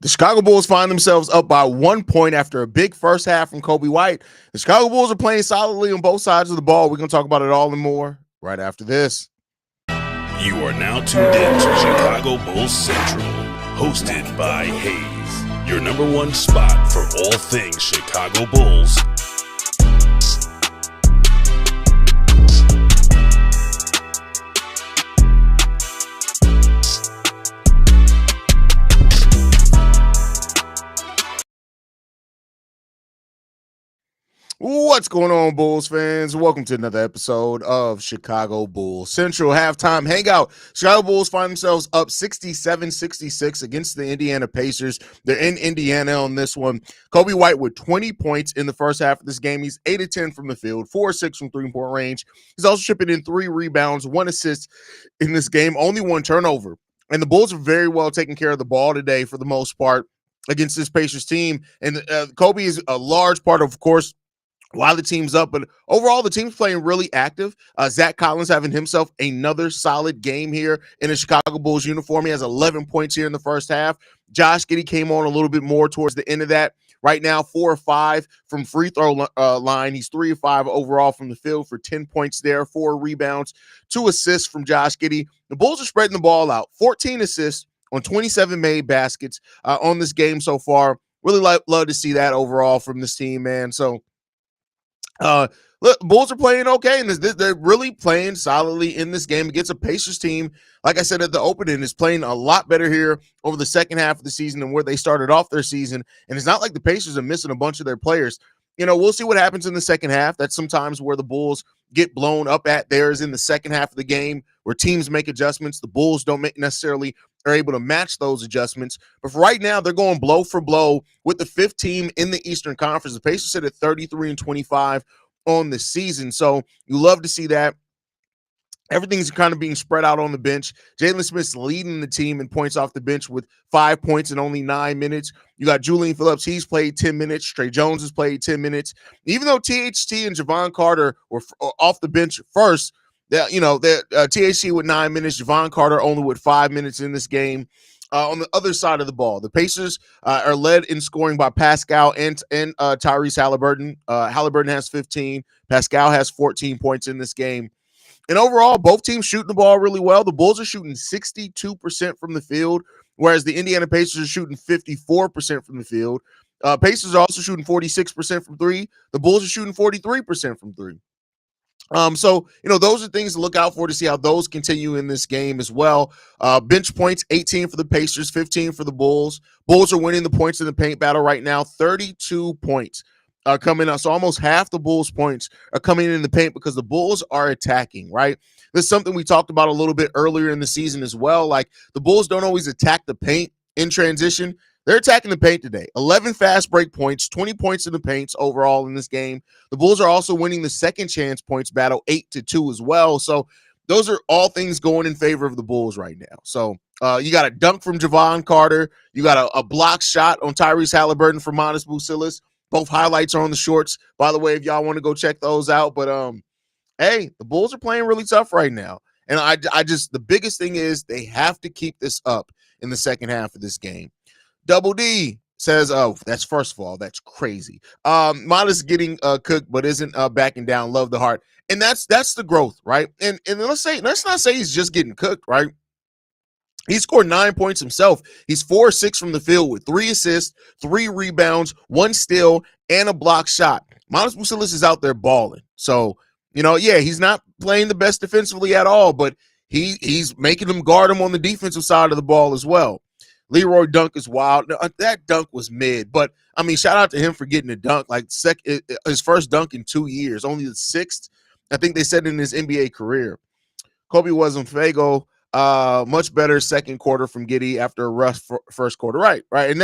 The Chicago Bulls find themselves up by 1 point after a big first half from Kobe White. The Chicago Bulls are playing solidly on both sides of the ball. We're going to talk about it all and more right after this. You are now tuned in to Chicago Bulls Central, hosted by Haize, your number one spot for all things Chicago Bulls. What's going on, Bulls fans? Welcome to another episode of Chicago Bulls Central Halftime Hangout. Chicago Bulls find themselves up 67-66 against the Indiana Pacers. They're in Indiana on this one. Kobe White with 20 points in the first half of this game. He's 8 of 10 from the field, 4 of 6 from three-point range. He's also shipping in 3 rebounds, 1 assist in this game, only 1 turnover. And the Bulls are very well taking care of the ball today for the most part against this Pacers team. And Kobe is a large part of course, while the team's up, but overall the team's playing really active. Zach Collins having himself another solid game here in a Chicago Bulls uniform. He has 11 points here in the first half. Josh Giddey came on a little bit more towards the end of that. Right now, 4 of 5 from free throw line. He's 3 of 5 overall from the field for 10 points there, 4 rebounds, 2 assists from Josh Giddey. The Bulls are spreading the ball out, 14 assists on 27 made baskets on this game so far. Really love to see that overall from this team, man. So, look, Bulls are playing okay, and they're really playing solidly in this game against a Pacers team. Like I said at the opening, is playing a lot better here over the second half of the season than where they started off their season. And it's not like the Pacers are missing a bunch of their players. You know, we'll see what happens in the second half. That's sometimes where the Bulls get blown up at. Theirs in the second half of the game where teams make adjustments. The Bulls don't necessarily are able to match those adjustments. But for right now, they're going blow for blow with the 5th team in the Eastern Conference. The Pacers sit at 33-25 on the season. So you love to see that. Everything's kind of being spread out on the bench. Jalen Smith's leading the team in points off the bench with 5 points in only 9 minutes. You got Julian Phillips. He's played 10 minutes. Trey Jones has played 10 minutes. Even though THT and Javon Carter were off the bench first, THT with 9 minutes, Javon Carter only with 5 minutes in this game. On the other side of the ball, the Pacers are led in scoring by Pascal and Tyrese Halliburton. Halliburton has 15. Pascal has 14 points in this game. And overall, both teams shooting the ball really well. The Bulls are shooting 62% from the field, whereas the Indiana Pacers are shooting 54% from the field. Pacers are also shooting 46% from 3. The Bulls are shooting 43% from 3. So, those are things to look out for to see how those continue in this game as well. Bench points, 18 for the Pacers, 15 for the Bulls. Bulls are winning the points in the paint battle right now, 32 points are coming out. So almost half the Bulls' points are coming in the paint because the Bulls are attacking, right? This is something we talked about a little bit earlier in the season as well. Like, the Bulls don't always attack the paint in transition. They're attacking the paint today. 11 fast break points, 20 points in the paints overall in this game. The Bulls are also winning the second chance points battle 8-2 as well. So those are all things going in favor of the Bulls right now. So you got a dunk from Javon Carter. You got a block shot on Tyrese Halliburton from Manas Busilis. Both highlights are on the shorts, by the way, if y'all want to go check those out. But, hey, the Bulls are playing really tough right now. And I just, the biggest thing is they have to keep this up in the second half of this game. Double D says, oh, that's first of all, that's crazy. Manas getting cooked, but isn't backing down. Love the heart. And that's the growth, right? And let's not say he's just getting cooked, right? He scored 9 points himself. He's 4 of 6 from the field with 3 assists, 3 rebounds, 1 steal, and a block shot. Manas Busilis is out there balling. So, he's not playing the best defensively at all, but he's making them guard him on the defensive side of the ball as well. Leroy dunk is wild. That dunk was mid, but I mean, shout out to him for getting a dunk, like his first dunk in 2 years, only the 6th, I think they said, in his NBA career. Kobe was on Fago. Much better second quarter from Giddey after a rough first quarter. Right. And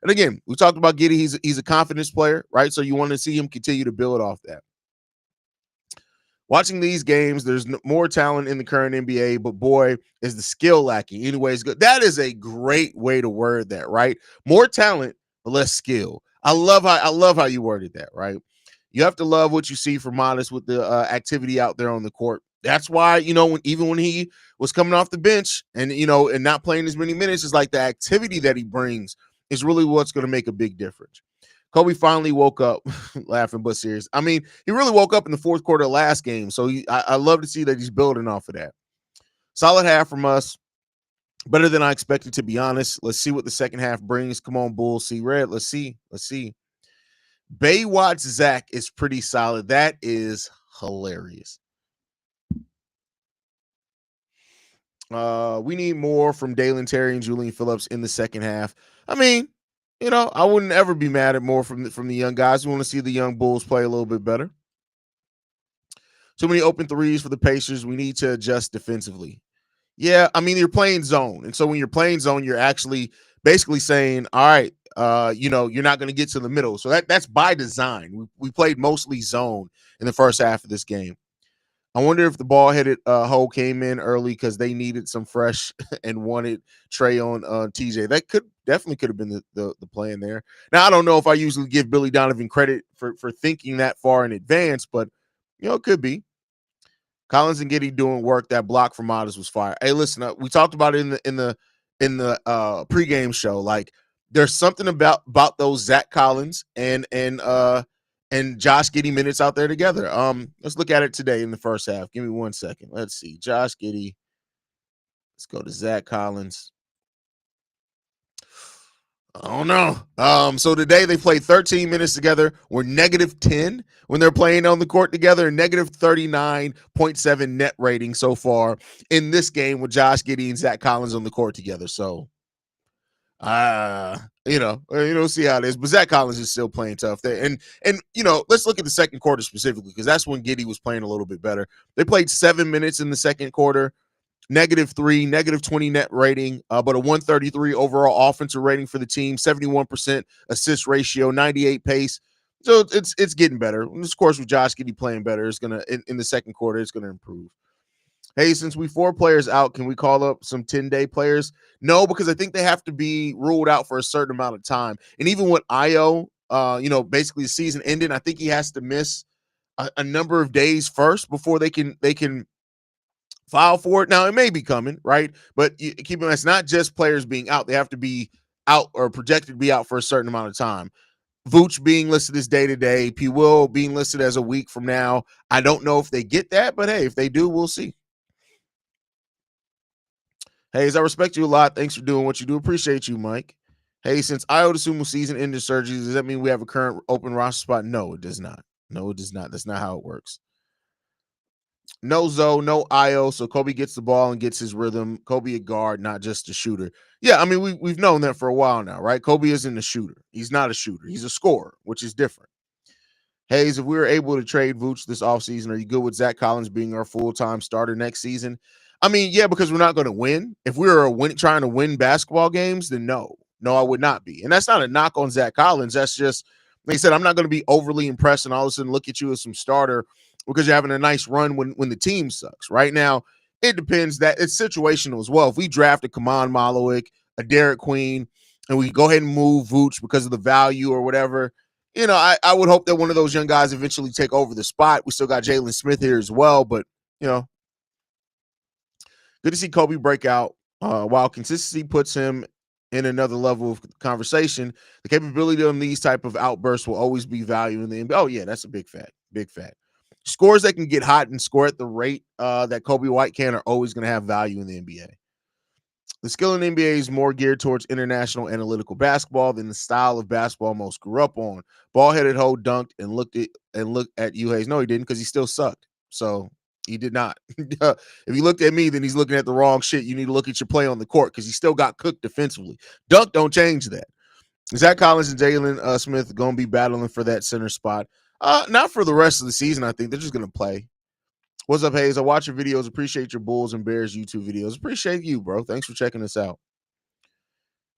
again, we talked about Giddey. He's a confidence player, right? So you want to see him continue to build off that. Watching these games, there's more talent in the current NBA, but boy, is the skill lacking. Anyways, good. That is a great way to word that, right? More talent, but less skill. I love how you worded that, right? You have to love what you see from Manas with the activity out there on the court. That's why, even when he was coming off the bench and not playing as many minutes, is like the activity that he brings is really what's going to make a big difference. Kobe finally woke up, laughing but serious. I mean, he really woke up in the fourth quarter of last game. So I love to see that he's building off of that. Solid half from us. Better than I expected, to be honest. Let's see what the second half brings. Come on, Bulls. See red. Let's see. Baywatch Zach is pretty solid. That is hilarious. We need more from Dalen Terry and Julian Phillips in the second half. I mean, I wouldn't ever be mad at more from the young guys. We want to see the young Bulls play a little bit better. Too many open threes for the Pacers. We need to adjust defensively. Yeah, I mean, you're playing zone. And so when you're playing zone, you're actually basically saying, all right, you're not going to get to the middle. So that's by design. We played mostly zone in the first half of this game. I wonder if the ball-headed hole came in early because they needed some fresh and wanted Trey on TJ. That definitely could have been the plan there. Now, I don't know if I usually give Billy Donovan credit for thinking that far in advance, but, it could be. Collins and Giddey doing work. That block from Modest was fire. Hey, listen, we talked about it in the pregame show. Like, there's something about those Zach Collins and Josh Giddey minutes out there together. Let's look at it today in the first half. Give me 1 second. Let's see. Josh Giddey. Let's go to Zach Collins. I don't know. So today they played 13 minutes together. We're -10 when they're playing on the court together. -39.7 net rating so far in this game with Josh Giddey and Zach Collins on the court together. So, see how it is. But Zach Collins is still playing tough there. And let's look at the second quarter specifically because that's when Giddey was playing a little bit better. They played 7 minutes in the second quarter. -3, -20 net rating, but a 133 overall offensive rating for the team, 71% assist ratio, 98 pace. So it's getting better. And of course, with Josh Giddey playing better, it's gonna in the second quarter, it's gonna improve. Hey, since we 4 players out, can we call up some 10-day players? No, because I think they have to be ruled out for a certain amount of time. And even with Io, basically the season ended, I think he has to miss a number of days first before they can file for it. Now, it may be coming, right? But keep in mind, it's not just players being out. They have to be out or projected to be out for a certain amount of time. Vooch being listed as day-to-day, P. Will being listed as a week from now. I don't know if they get that, but hey, if they do, we'll see. Hey, I respect you a lot. Thanks for doing what you do. Appreciate you, Mike. Hey, since Io Sumo season ended surgery, does that mean we have a current open roster spot? No, it does not. No, it does not. That's not how it works. No Zoe, no Io, so Kobe gets the ball and gets his rhythm. Kobe a guard, not just a shooter. Yeah, I mean, we've known that for a while now, right? Kobe isn't a shooter. He's not a shooter. He's a scorer, which is different. Haize, if we were able to trade Vooch this offseason, are you good with Zach Collins being our full-time starter next season? I mean, yeah, because we're not going to win. If we were trying to win basketball games, then no. No, I would not be. And that's not a knock on Zach Collins. That's just, like I said, I'm not going to be overly impressed and all of a sudden look at you as some starter because you're having a nice run when the team sucks. Right now, it depends. That it's situational as well. If we draft a Kaman Malowick, a Derek Queen, and we go ahead and move Vooch because of the value or whatever, I would hope that one of those young guys eventually take over the spot. We still got Jalen Smith here as well, but, good to see Kobe break out. While consistency puts him in another level of conversation, the capability on these type of outbursts will always be value in the NBA. Oh, yeah, that's a big fact. Big fact. Scores that can get hot and score at the rate that Kobe White can are always going to have value in the NBA. The skill in the NBA is more geared towards international analytical basketball than the style of basketball most grew up on. Ball-headed hoe dunked and looked at you, Haize. No, he didn't, because he still sucked. So he did not. If you looked at me, then he's looking at the wrong shit. You need to look at your play on the court because he still got cooked defensively. Dunk don't change that. Zach Collins and Jalen Smith going to be battling for that center spot. Not for the rest of the season, I think. They're just going to play. What's up, Haize? I watch your videos. Appreciate your Bulls and Bears YouTube videos. Appreciate you, bro. Thanks for checking us out.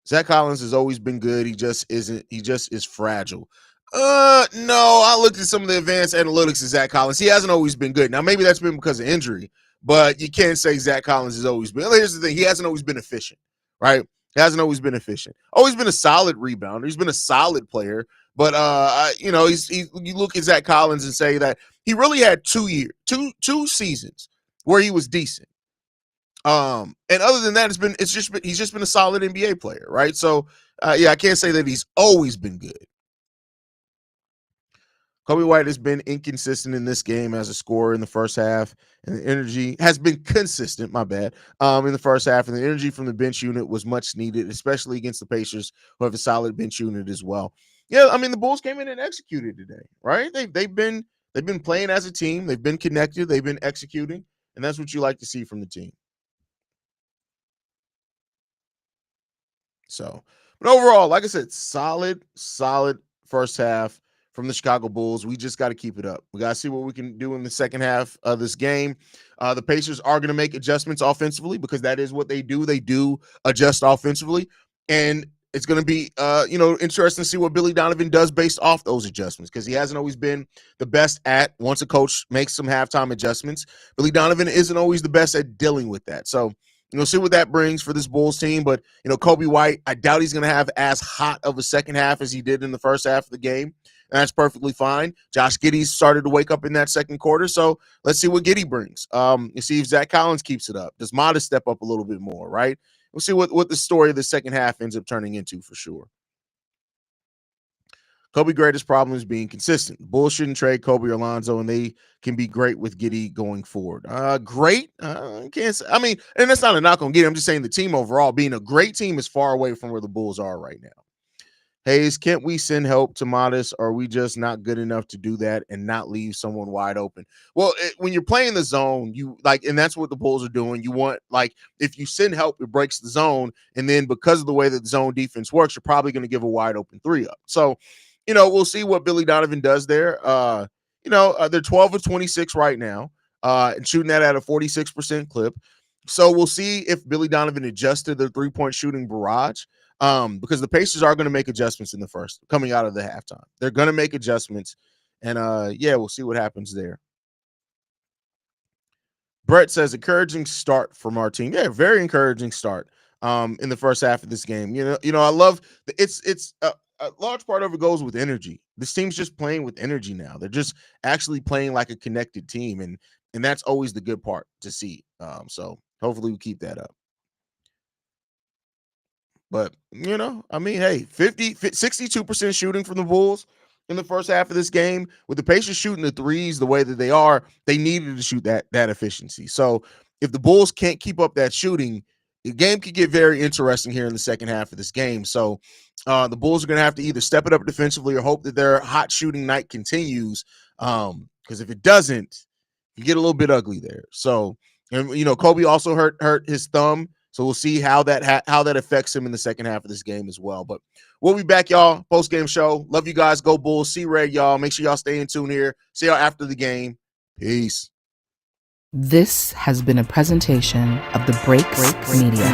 Zach Collins has always been good. He just is fragile. No, I looked at some of the advanced analytics of Zach Collins. He hasn't always been good. Now, maybe that's been because of injury, but you can't say Zach Collins has always been. Here's the thing. He hasn't always been efficient, right? He hasn't always been efficient. Always been a solid rebounder. He's been a solid player. But you look at Zach Collins and say that he really had 2 seasons where he was decent. And other than that, he's just been a solid NBA player, right? So I can't say that he's always been good. Kobe White has been inconsistent in this game as a scorer in the first half, and the energy has been consistent. My bad. In the first half, and the energy from the bench unit was much needed, especially against the Pacers, who have a solid bench unit as well. Yeah, I mean the Bulls came in and executed today, right? They've been playing as a team. They've been connected. They've been executing, and that's what you like to see from the team. So, but overall, like I said, solid first half from the Chicago Bulls. We just got to keep it up. We got to see what we can do in the second half of this game. The Pacers are going to make adjustments offensively because that is what they do. They do adjust offensively, and it's going to be, interesting to see what Billy Donovan does based off those adjustments because he hasn't always been the best at once a coach makes some halftime adjustments. Billy Donovan isn't always the best at dealing with that. So see what that brings for this Bulls team. But, Kobe White, I doubt he's going to have as hot of a second half as he did in the first half of the game. And that's perfectly fine. Josh Giddey started to wake up in that second quarter. So let's see what Giddey brings. You see if Zach Collins keeps it up. Does Modest step up a little bit more, right? We'll see what the story of the second half ends up turning into for sure. Kobe's greatest problem is being consistent. The Bulls shouldn't trade Kobe or Lonzo, and they can be great with Giddey going forward. Great. Can't say, I mean, and that's not a knock on Giddey. I'm just saying the team overall being a great team is far away from where the Bulls are right now. Haize, can't we send help to Modest? Or are we just not good enough to do that and not leave someone wide open? Well, when you're playing the zone, you like, and that's what the Bulls are doing. You want, like, if you send help, it breaks the zone. And then because of the way that the zone defense works, you're probably going to give a wide open 3 up. So, we'll see what Billy Donovan does there. They're 12 of 26 right now, and shooting that at a 46% clip. So we'll see if Billy Donovan adjusted their 3-point shooting barrage, because the Pacers are going to make adjustments in the first coming out of the halftime. They're going to make adjustments, and we'll see what happens there. Brett says encouraging start from our team. Yeah, very encouraging start in the first half of this game. I love it's a large part of it goes with energy. This team's just playing with energy now. They're just actually playing like a connected team, and that's always the good part to see. So hopefully we keep that up. But, hey, 62% shooting from the Bulls in the first half of this game. With the Pacers shooting the threes the way that they are, they needed to shoot that efficiency. So if the Bulls can't keep up that shooting, the game could get very interesting here in the second half of this game. So the Bulls are going to have to either step it up defensively or hope that their hot shooting night continues. Because if it doesn't, you get a little bit ugly there. So, and Kobe also hurt his thumb. So we'll see how that affects him in the second half of this game as well. But we'll be back, y'all. Post-game show. Love you guys. Go Bulls. See Red, y'all. Make sure y'all stay in tune here. See y'all after the game. Peace. This has been a presentation of the Break Media.